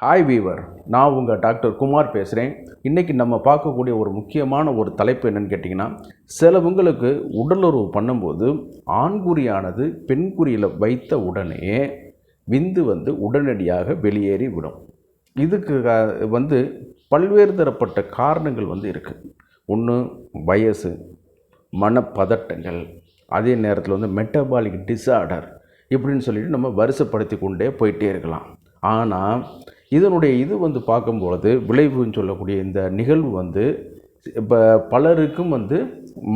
Hi viewer, நான் உங்கள் doctor Kumar பேசுகிறேன். இன்றைக்கி நம்ம பார்க்கக்கூடிய ஒரு முக்கியமான ஒரு தலைப்பு என்னென்னு கேட்டிங்கன்னா, சிலவங்களுக்கு உடலுறவு பண்ணும்போது ஆண்குறியானது பெண்குறியில் வைத்த உடனே விந்து உடனடியாக வெளியேறி விடும். இதுக்கு பல்வேறு தரப்பட்ட காரணங்கள் இருக்குது. ஒன்று வயசு, மனப்பதட்டங்கள், அதே நேரத்தில் மெட்டபாலிக் டிஸார்டர் இப்படின்னு சொல்லிட்டு நம்ம வரிசைப்படுத்தி கொண்டே போயிட்டே இருக்கலாம். ஆனால் இதனுடைய பார்க்கும்பொழுது விளைவுன்னு சொல்லக்கூடிய இந்த நிகழ்வு இப்போ பலருக்கும்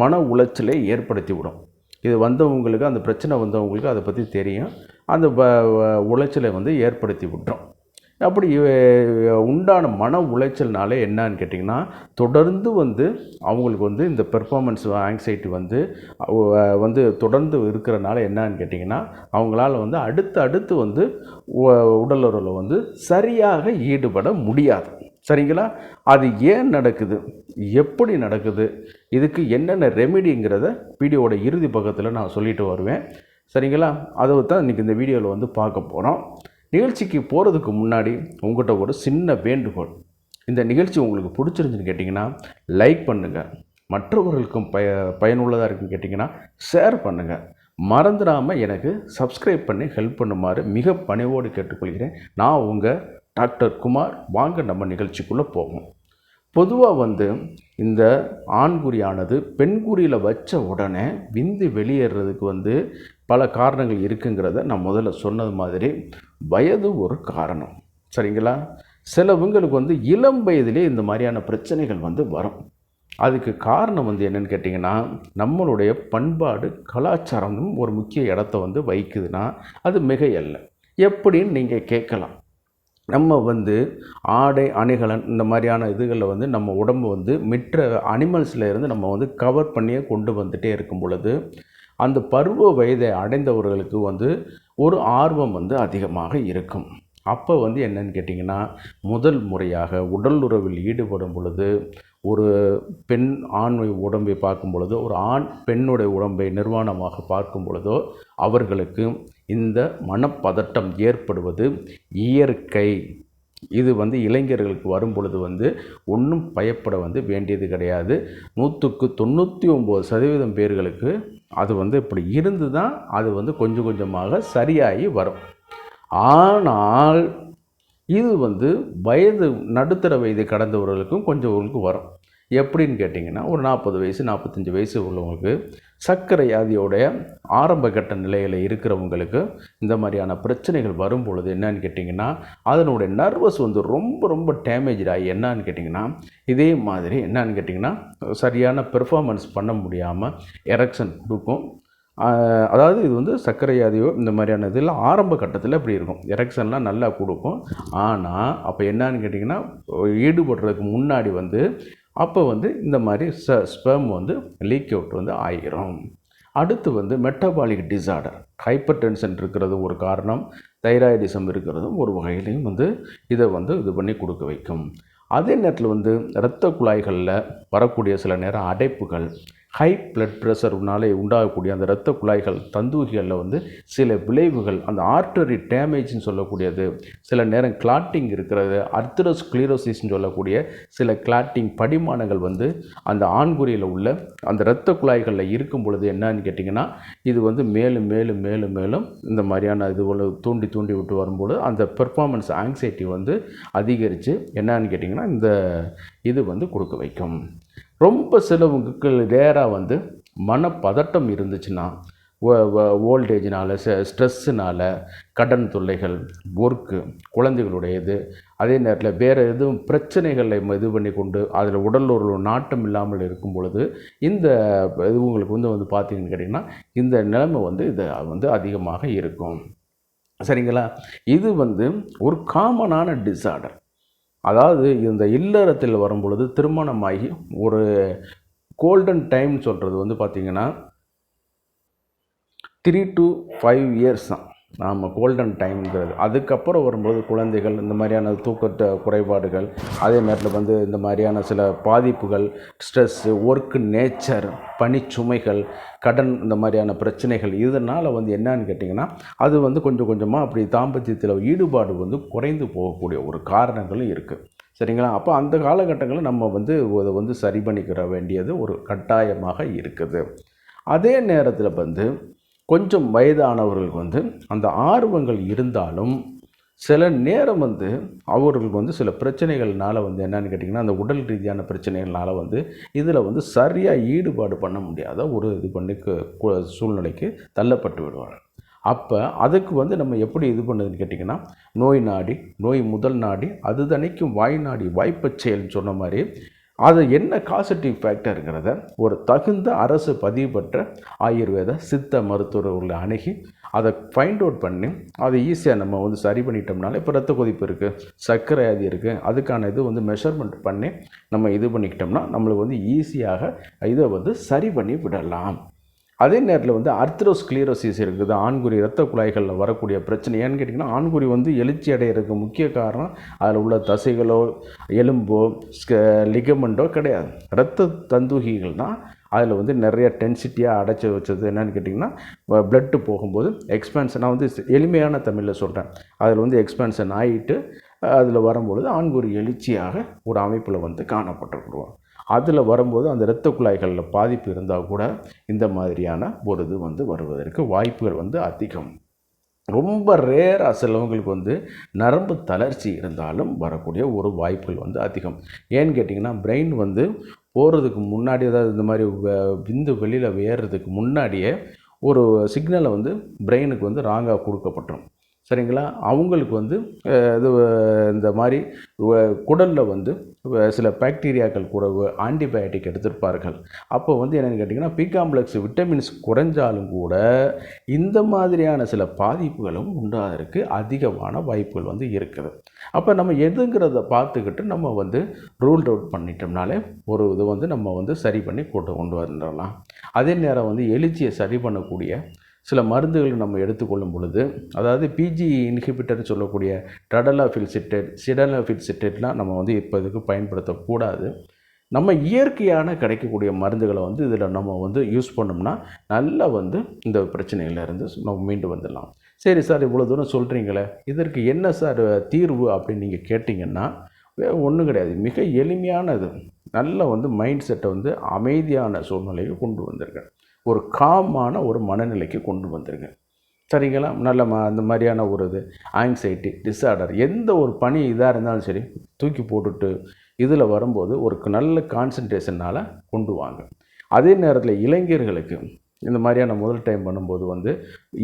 மன உளைச்சலை ஏற்படுத்தி விடும். இது வந்தவங்களுக்கு, அந்த பிரச்சனை வந்தவங்களுக்கு அதை பற்றி தெரியும். அந்த உளைச்சலை ஏற்படுத்தி விட்டுரும். அப்படி உண்டான மன உளைச்சல்னாலே என்னன்னு கேட்டிங்கன்னா, தொடர்ந்து அவங்களுக்கு இந்த பெர்ஃபார்மன்ஸ் ஆங்ஸைட்டி தொடர்ந்து இருக்கிறனால என்னன்னு கேட்டிங்கன்னா, அவங்களால அடுத்து உடலுறவில் சரியாக ஈடுபட முடியாது. சரிங்களா? அது ஏன் நடக்குது, எப்படி நடக்குது, இதுக்கு என்னென்ன ரெமெடிங்கிறத வீடியோவோட இறுதி பக்கத்தில் நான் சொல்லிட்டு வருவேன். சரிங்களா? அதை தான் இன்றைக்கி இந்த வீடியோவில் பார்க்க போகிறோம். நிகழ்ச்சிக்கு போகிறதுக்கு முன்னாடி உங்கள்கிட்ட ஒரு சின்ன வேண்டுகோள். இந்த நிகழ்ச்சி உங்களுக்கு பிடிச்சிருந்துன்னு கேட்டிங்கன்னா லைக் பண்ணுங்கள், மற்றவர்களுக்கும் பயனுள்ளதாக இருக்குன்னு கேட்டிங்கன்னா ஷேர் பண்ணுங்கள். மறந்துடாமல் எனக்கு சப்ஸ்கிரைப் பண்ணி ஹெல்ப் பண்ணுமாறு மிக பணிவோடு கேட்டுக்கொள்கிறேன். நான் உங்கள் டாக்டர் குமார். வாங்க நம்ம நிகழ்ச்சிக்குள்ளே போவோம். பொதுவாக இந்த ஆண்குறியானது பெண்குறியில் வச்ச உடனே விந்து வெளியேறதுக்கு பல காரணங்கள் இருக்குங்கிறத நான் முதல்ல சொன்னது மாதிரி வயது ஒரு காரணம். சரிங்களா? சிலவங்களுக்கு இளம் வயதிலே இந்த மாதிரியான பிரச்சனைகள் வரும். அதுக்கு காரணம் என்னென்னு கேட்டிங்கன்னா, நம்மளுடைய பண்பாடு கலாச்சாரமும் ஒரு முக்கிய இடத்த வைக்குதுன்னா அது மிகையல்ல. எப்படின்னு நீங்கள் கேட்கலாம். நம்ம ஆடை அணிகலன் இந்த மாதிரியான இதுகளில் நம்ம உடம்பு மற்ற அனிமல்ஸில் இருந்து நம்ம கவர் பண்ணியே கொண்டு வந்துகிட்டே இருக்கும் பொழுது அந்த பருவ வயதை அடைந்தவர்களுக்கு ஒரு ஆர்வம் அதிகமாக இருக்கும். அப்போ என்னன்னு கேட்டிங்கன்னா, முதல் முறையாக உடல் உறவில் ஈடுபடும் பொழுது ஒரு பெண் ஆண் உடம்பை பார்க்கும் பொழுதோ, ஒரு ஆண் பெண்ணுடைய உடம்பை நிர்வாணமாக பார்க்கும் பொழுதோ அவர்களுக்கு இந்த மனப்பதட்டம் ஏற்படுவது இயற்கை. இது இளைஞர்களுக்கு வரும் பொழுது ஒன்றும் பயப்பட வேண்டியது கிடையாது. 100க்கு 99% பேர்களுக்கு அது இப்படி இருந்து தான் அது கொஞ்சம் கொஞ்சமாக சரியாகி வரும். ஆனால் இது வயது நடுத்தர வயது கடந்தவர்களுக்கும் கொஞ்சம் வரும். எப்படின்னு கேட்டிங்கன்னா, ஒரு 40 வயசு 45 வயசு உள்ளவங்களுக்கு சர்க்கரை வியாதியோடைய ஆரம்ப கட்ட நிலையில் இருக்கிறவங்களுக்கு இந்த மாதிரியான பிரச்சனைகள் வரும் பொழுது என்னன்னு கேட்டிங்கன்னா, அதனுடைய நர்வஸ் ரொம்ப ரொம்ப டேமேஜ் ஆகி என்னன்னு கேட்டிங்கன்னா, இதே மாதிரி என்னன்னு கேட்டிங்கன்னா சரியான பெர்ஃபார்மன்ஸ் பண்ண முடியாமல் எரெக்ஷன் கொடுக்கும். அதாவது இது சர்க்கரை வியாதியோ இந்த மாதிரியான இதில் ஆரம்ப கட்டத்தில் இப்படி இருக்கும். எரெக்ஷன்லாம் நல்லா கொடுக்கும். ஆனால் அப்போ என்னன்னு கேட்டிங்கன்னா, ஈடுபடுறதுக்கு முன்னாடி அப்போ இந்த மாதிரி ஸ்பெர்ம் லீக் அவுட் ஆகிரும். அடுத்து மெட்டபாலிக் டிஸார்டர், ஹைப்பர் டென்ஷன் இருக்கிறது ஒரு காரணம், தைராய்டிசம் இருக்கிறதும் ஒரு வகையிலையும் இதை இது பண்ணி கொடுக்க வைக்கும். அதே நேரத்தில் இரத்த குழாய்களில் வரக்கூடிய சில நேரம் அடைப்புகள், ஹை பிளட் ப்ரெஷர்னாலே உண்டாகக்கூடிய அந்த இரத்த குழாய்கள் தந்தூரிகளில் சில விளைவுகள், அந்த ஆர்டரி டேமேஜ்னு சொல்லக்கூடியது, சில நேரம் கிளாட்டிங் இருக்கிறது, அர்த்தரோஸ்க்ளீரோசிஸ்ன்னு சொல்லக்கூடிய சில கிளாட்டிங் படிமானங்கள் அந்த ஆண்குறியில் உள்ள அந்த இரத்த குழாய்களில் இருக்கும் பொழுது என்னன்னு கேட்டிங்கன்னா, இது மேலும் மேலும் மேலும் மேலும் இந்த மாதிரியான இது தூண்டி தூண்டி விட்டு வரும்போது அந்த பெர்ஃபார்மன்ஸ் ஆங்ஸைட்டி அதிகரித்து என்னன்னு கேட்டிங்கன்னா இந்த இது கொடுக்க வைக்கும். ரொம்ப சிலவங்களுக்கு ரேராக மனப்பதட்டம் இருந்துச்சுன்னா, ஓல்டேஜினால், ஸ்ட்ரெஸ்ஸுனால், கடன் தொல்லைகள், ஒர்க்கு, குழந்தைகளுடைய இது, அதே நேரத்தில் வேறு எதுவும் பிரச்சனைகளை இது பண்ணி கொண்டு அதில் உடல் ஒரு நாட்டம் இல்லாமல் இருக்கும் பொழுது இந்த இவங்களுக்கு பார்த்திங்கன்னு கேட்டிங்கன்னா இந்த நிலைமை இது அதிகமாக இருக்கும். சரிங்களா? இது ஒரு காமனான டிஸார்டர். அதாவது இந்த இல்லறத்தில் வரும் பொழுது திருமணமாகி ஒரு கோல்டன் டைம் சொல்கிறது பார்த்திங்கன்னா 3 to 5 இயர்ஸ் தான். நாம் கோல்டன் டைம்ங்கிறது. அதுக்கப்புறம் வரும்போது குழந்தைகள் இந்த மாதிரியான தூக்கத்த குறைபாடுகள், அதே நேரத்தில் வந்து இந்த மாதிரியான சில பாதிப்புகள், ஸ்ட்ரெஸ்ஸு, ஒர்க்கு நேச்சர், பணிச்சுமைகள், கடன், இந்த மாதிரியான பிரச்சனைகள், இதனால் வந்து என்னன்னு கேட்டிங்கன்னா அது வந்து கொஞ்சம் கொஞ்சமாக அப்படி தாம்பத்தியத்தில் ஈடுபாடு வந்து குறைந்து போகக்கூடிய ஒரு காரணங்களும் இருக்குது. சரிங்களா? அப்போ அந்த காலகட்டங்களில் நம்ம வந்து அதை வந்து சரி பண்ணிக்கிற வேண்டியது ஒரு கட்டாயமாக இருக்குது. அதே நேரத்தில் வந்து கொஞ்சம் வயதானவர்களுக்கு வந்து அந்த ஆர்வங்கள் இருந்தாலும் சில நேரம் வந்து அவர்களுக்கு வந்து சில பிரச்சனைகள்னால வந்து என்னன்னு கேட்டிங்கன்னா அந்த உடல் ரீதியான பிரச்சனைகள்னால வந்து இதில் வந்து சரியாக ஈடுபாடு பண்ண முடியாத ஒரு இது பண்ணி சூழ்நிலைக்கு தள்ளப்பட்டு விடுவாங்க. அப்போ அதுக்கு வந்து நம்ம எப்படி இது பண்ணுதுன்னு கேட்டிங்கன்னா, நோய் நாடி, நோய் முதல் நாடி, அது தணிக்கும் வாய் நாடி வாய்ப்பச் செயல்னு சொன்ன மாதிரி, அது என்ன காசட்டிவ் ஃபேக்டருங்கிறத ஒரு தகுந்த அரசு பதிவு பெற்ற ஆயுர்வேத சித்த மருத்துவர்களை அணுகி அதை ஃபைண்ட் அவுட் பண்ணி அதை ஈஸியாக நம்ம வந்து சரி பண்ணிட்டோம்னாலே, இப்போ ரத்த கொதிப்பு இருக்குது, சர்க்கரை வியாதி இருக்குது, அதுக்கான இது வந்து மெஷர்மெண்ட் பண்ணி நம்ம இது பண்ணிக்கிட்டோம்னா நம்மளுக்கு வந்து ஈஸியாக இதை வந்து சரி பண்ணி விடலாம். அதே நேரத்தில் வந்து அர்த்ரோஸ்க்ளீரோசிஸ் இருக்குது, ஆண்குறி இரத்த குழாய்களில் வரக்கூடிய பிரச்சனை. ஏன்னு கேட்டிங்கன்னா ஆண்குறி வந்து எழுச்சி அடைகிறதுக்கு முக்கிய காரணம் அதில் உள்ள தசைகளோ எலும்போ லிகமெண்டோ கிடையாது, இரத்த தந்துகிகள் தான் அதில் வந்து நிறைய டென்சிட்டியாக அடைச்சி வச்சது. என்னென்னு கேட்டிங்கன்னா பிளட்டு போகும்போது எக்ஸ்பேன்ஷன், நான் வந்து எளிமையான தமிழில் சொல்கிறேன், அதில் வந்து எக்ஸ்பேன்ஷன் ஆகிட்டு அதில் வரும்பொழுது ஆண்குறி எழுச்சியாக ஒரு அமைப்பில் வந்து காணப்பட்டுருக்குறோம். அதில் வரும்போது அந்த இரத்த குழாய்களில் பாதிப்பு இருந்தால் கூட இந்த மாதிரியான ஒரு இது வந்து வருவதற்கு வாய்ப்புகள் வந்து அதிகம். ரொம்ப ரேராக சிலவங்களுக்கு வந்து நரம்பு தளர்ச்சி இருந்தாலும் வரக்கூடிய ஒரு வாய்ப்புகள் வந்து அதிகம். ஏன்னு கேட்டிங்கன்னா பிரெயின் வந்து போகிறதுக்கு முன்னாடி, அதாவது இந்த மாதிரி விந்து வெளியில் ஏறுறதுக்கு முன்னாடியே ஒரு சிக்னலை வந்து பிரெயினுக்கு வந்து ராங்காக கொடுக்கப்பட்டுரும். சரிங்களா? அவங்களுக்கு வந்து இது இந்த மாதிரி குடலில் வந்து சில பாக்டீரியாக்கள் குறைவு, ஆன்டிபயோட்டிக் எடுத்திருப்பார்கள். அப்போ வந்து என்னென்னு கேட்டிங்கன்னா பி காம்ப்ளெக்ஸ் விட்டமின்ஸ் குறைஞ்சாலும் கூட இந்த மாதிரியான சில பாதிப்புகளும் உண்டாகிறதுக்கு அதிகமான வாய்ப்புகள் வந்து இருக்குது. அப்போ நம்ம எதுங்கிறத பார்த்துக்கிட்டு நம்ம வந்து ரூல்ட் அவுட் பண்ணிட்டோம்னாலே ஒரு இது வந்து நம்ம வந்து சரி பண்ணி கொண்டு வந்துடலாம். அதே நேரம் வந்து எழுச்சியை சரி பண்ணக்கூடிய சில மருந்துகள் நம்ம எடுத்துக்கொள்ளும் பொழுது, அதாவது பிஜி இன்ஹிபிட்டர்னு சொல்லக்கூடிய டடலாஃபில்சிட்டேட், சிடலாஃபில்சிட்டேட்லாம் நம்ம வந்து இப்போதுக்கு பயன்படுத்தக்கூடாது. நம்ம இயற்கையான கிடைக்கக்கூடிய மருந்துகளை வந்து இதில் நம்ம வந்து யூஸ் பண்ணோம்னா நல்லா வந்து இந்த பிரச்சனையிலேருந்து நம்ம மீண்டு வந்துடலாம். சரி சார், இவ்வளோ தூரம் சொல்கிறீங்களே, இதற்கு என்ன சார் தீர்வு அப்படின்னு நீங்கள் கேட்டிங்கன்னா ஒன்றும் கிடையாது. மிக எளிமையானது. நல்லா வந்து மைண்ட் செட்டை வந்து அமைதியான சூழ்நிலைக்கு கொண்டு வந்திருக்கேன், ஒரு காமான ஒரு மனநிலைக்கு கொண்டு வந்துருங்க. சரிங்களா? நல்ல அந்த மாதிரியான ஒரு இது ஆங்ஸைட்டி டிஸார்டர் எந்த ஒரு பணி இதாக இருந்தாலும் சரி தூக்கி போட்டுட்டு இதில் வரும்போது ஒரு நல்ல கான்சன்ட்ரேஷனால் கொண்டு வாங்க. அதே நேரத்தில் இளைஞர்களுக்கு இந்த மாதிரியான முதல் டைம் பண்ணும்போது வந்து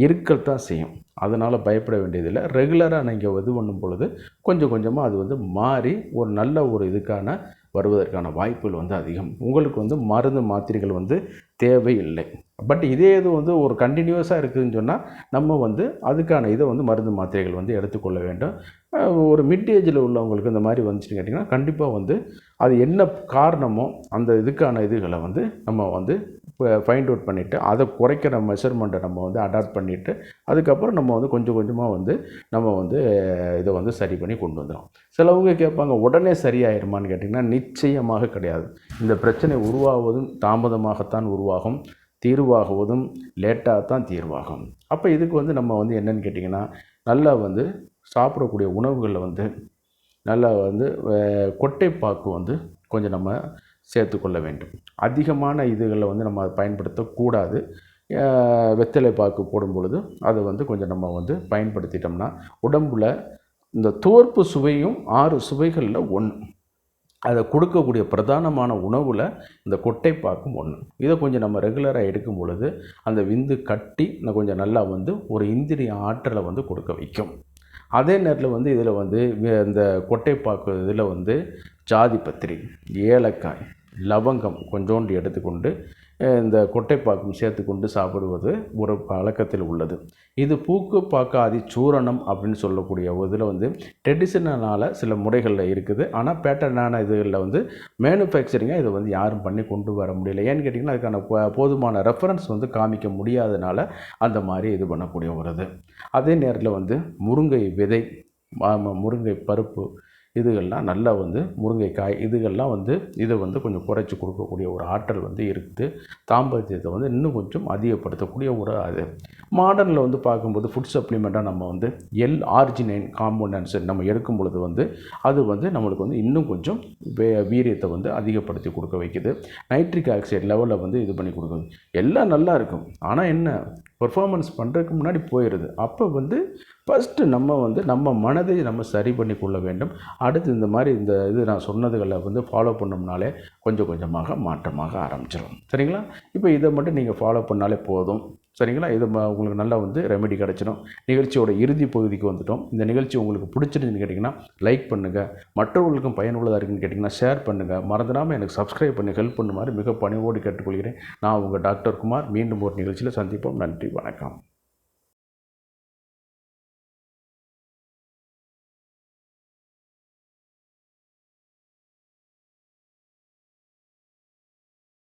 இருக்கத்தான் செய்யும், அதனால் பயப்பட வேண்டியதில்லை. ரெகுலராக நீங்கள் இது பண்ணும் பொழுது கொஞ்சம் கொஞ்சமாக அது வந்து மாறி ஒரு நல்ல ஒரு இதுக்கான வருவதற்கான வாய்ப்புகள் வந்து அதிகம். உங்களுக்கு வந்து மருந்து மாத்திரைகள் வந்து தேவையில்லை. பட் இதே இது வந்து ஒரு கண்டினியூஸாக இருக்குதுன்னு சொன்னால் நம்ம வந்து அதுக்கான இதை வந்து மருந்து மாத்திரைகள் வந்து எடுத்துக்கொள்ள வேண்டும். ஒரு மிட் ஏஜில் உள்ளவங்களுக்கு இந்த மாதிரி வந்துச்சுன்னு கேட்டிங்கன்னா கண்டிப்பாக வந்து அது என்ன காரணமோ அந்த இதுக்கான இதுகளை வந்து நம்ம வந்து ஃபைண்ட் அவுட் பண்ணிவிட்டு அதை குறைக்கிற மெஷர்மெண்ட்டை நம்ம வந்து அடாப்ட் பண்ணிவிட்டு அதுக்கப்புறம் நம்ம வந்து கொஞ்சம் கொஞ்சமாக வந்து நம்ம வந்து இதை வந்து சரி பண்ணி கொண்டு வந்துடும். சிலவங்க கேட்பாங்க உடனே சரியாயிருமான்னு கேட்டிங்கன்னா நிச்சயமாக கிடையாது. இந்த பிரச்சனை உருவாவதும் தாமதமாகத்தான் உருவாகும், தீர்வாகுவதும் லேட்டாக தான் தீர்வாகும். அப்போ இதுக்கு வந்து நம்ம வந்து என்னென்னு கேட்டிங்கன்னா நல்லா வந்து சாப்பிடக்கூடிய உணவுகளில் வந்து நல்லா வந்து கொட்டைப்பாக்கு வந்து கொஞ்சம் நம்ம சேர்த்துக்கொள்ள வேண்டும். அதிகமான இதுகளில் வந்து நம்ம பயன்படுத்தக்கூடாது. வெத்தலை பாக்கு போடும் பொழுது அதை வந்து கொஞ்சம் நம்ம வந்து பயன்படுத்திட்டோம்னா உடம்பில் இந்த தோற்பு சுவையும் 6 சுவைகளில் 1, அதை கொடுக்கக்கூடிய பிரதானமான உணவில் இந்த கொட்டைப்பாக்கும் 1. இதை கொஞ்சம் நம்ம ரெகுலராக எடுக்கும் பொழுது அந்த விந்து கட்டி கொஞ்சம் நல்லா வந்து ஒரு இந்திரிய ஆற்றலை வந்து கொடுக்க வைக்கும். அதே நேரத்தில் வந்து இதில் வந்து இந்த கொட்டைப்பாக்கு இதில் வந்து ஜாதிபத்திரி, ஏலக்காய், லவங்கம் கொஞ்சோண்டு எடுத்துக்கொண்டு இந்த கொட்டைப்பாக்கும் சேர்த்து கொண்டு சாப்பிடுவது ஒரு பழக்கத்தில் உள்ளது. இது பூக்கு பாக்காதி சூரணம் அப்படின்னு சொல்லக்கூடிய இதில் வந்து ட்ரெடிஷ்னலான சில முறைகளில் இருக்குது. ஆனால் பேட்டர்னான இதுகளில் வந்து மேனுஃபேக்சரிங்காக இதை வந்து யாரும் பண்ணி கொண்டு வர முடியல. ஏன்னு கேட்டிங்கன்னா அதுக்கான போதுமான ரெஃபரன்ஸ் வந்து காமிக்க முடியாதனால அந்த மாதிரி இது பண்ணக்கூடிய வருது. அதே நேரத்தில் வந்து முருங்கை விதை, முருங்கை பருப்பு இதுகள்லாம் நல்லா வந்து முருங்கைக்காய் இதுகள்லாம் வந்து இதை வந்து கொஞ்சம் குறைச்சி கொடுக்கக்கூடிய ஒரு ஆற்றல் வந்து இருக்குது. தாம்பத்தியத்தை வந்து இன்னும் கொஞ்சம் அதிகப்படுத்தக்கூடிய ஒரு அது. மாடர்னில் வந்து பார்க்கும்போது ஃபுட் சப்ளிமெண்ட்டாக நம்ம வந்து L-ஆர்ஜினைன் காம்பவுண்டன்ஸ் நம்ம எடுக்கும் பொழுது வந்து அது வந்து நம்மளுக்கு வந்து இன்னும் கொஞ்சம் வீரியத்தை வந்து அதிகப்படுத்தி கொடுக்க வைக்குது. நைட்ரிக் ஆக்சைடு லெவலில் வந்து இது பண்ணி கொடுக்குது. எல்லாம் நல்லா இருக்கும். ஆனால் என்ன பெர்ஃபார்மன்ஸ் பண்ணுறதுக்கு முன்னாடி போயிடுது. அப்போ வந்து ஃபஸ்ட்டு நம்ம வந்து நம்ம மனதை நம்ம சரி பண்ணி கொள்ள வேண்டும். அடுத்து இந்த மாதிரி இந்த இது நான் சொன்னதுகளை வந்து ஃபாலோ பண்ணோம்னாலே கொஞ்சம் கொஞ்சமாக மாற்றமாக ஆரம்பிச்சிடும். சரிங்களா? இப்போ இதை மட்டும் நீங்கள் ஃபாலோ பண்ணாலே போதும். சரிங்களா? இது உங்களுக்கு நல்லா வந்து ரெமெடி கிடச்சிடும். நிகழ்ச்சியோட இறுதி பகுதிக்கு வந்துட்டோம். இந்த நிகழ்ச்சி உங்களுக்கு பிடிச்சிருந்துன்னு கேட்டிங்கன்னா லைக் பண்ணுங்கள். மற்றவர்களுக்கும் பயனுள்ளதாக இருக்குன்னு கேட்டிங்கன்னா ஷேர் பண்ணுங்கள். மறந்துடாமல் எனக்கு சப்ஸ்கிரைப் பண்ணி ஹெல்ப் பண்ணுமாறு மிக பணிவோடு கேட்டுக்கொள்கிறேன். நான் உங்கள் டாக்டர் குமார். மீண்டும் ஒரு நிகழ்ச்சியில் சந்திப்போம். நன்றி, வணக்கம்.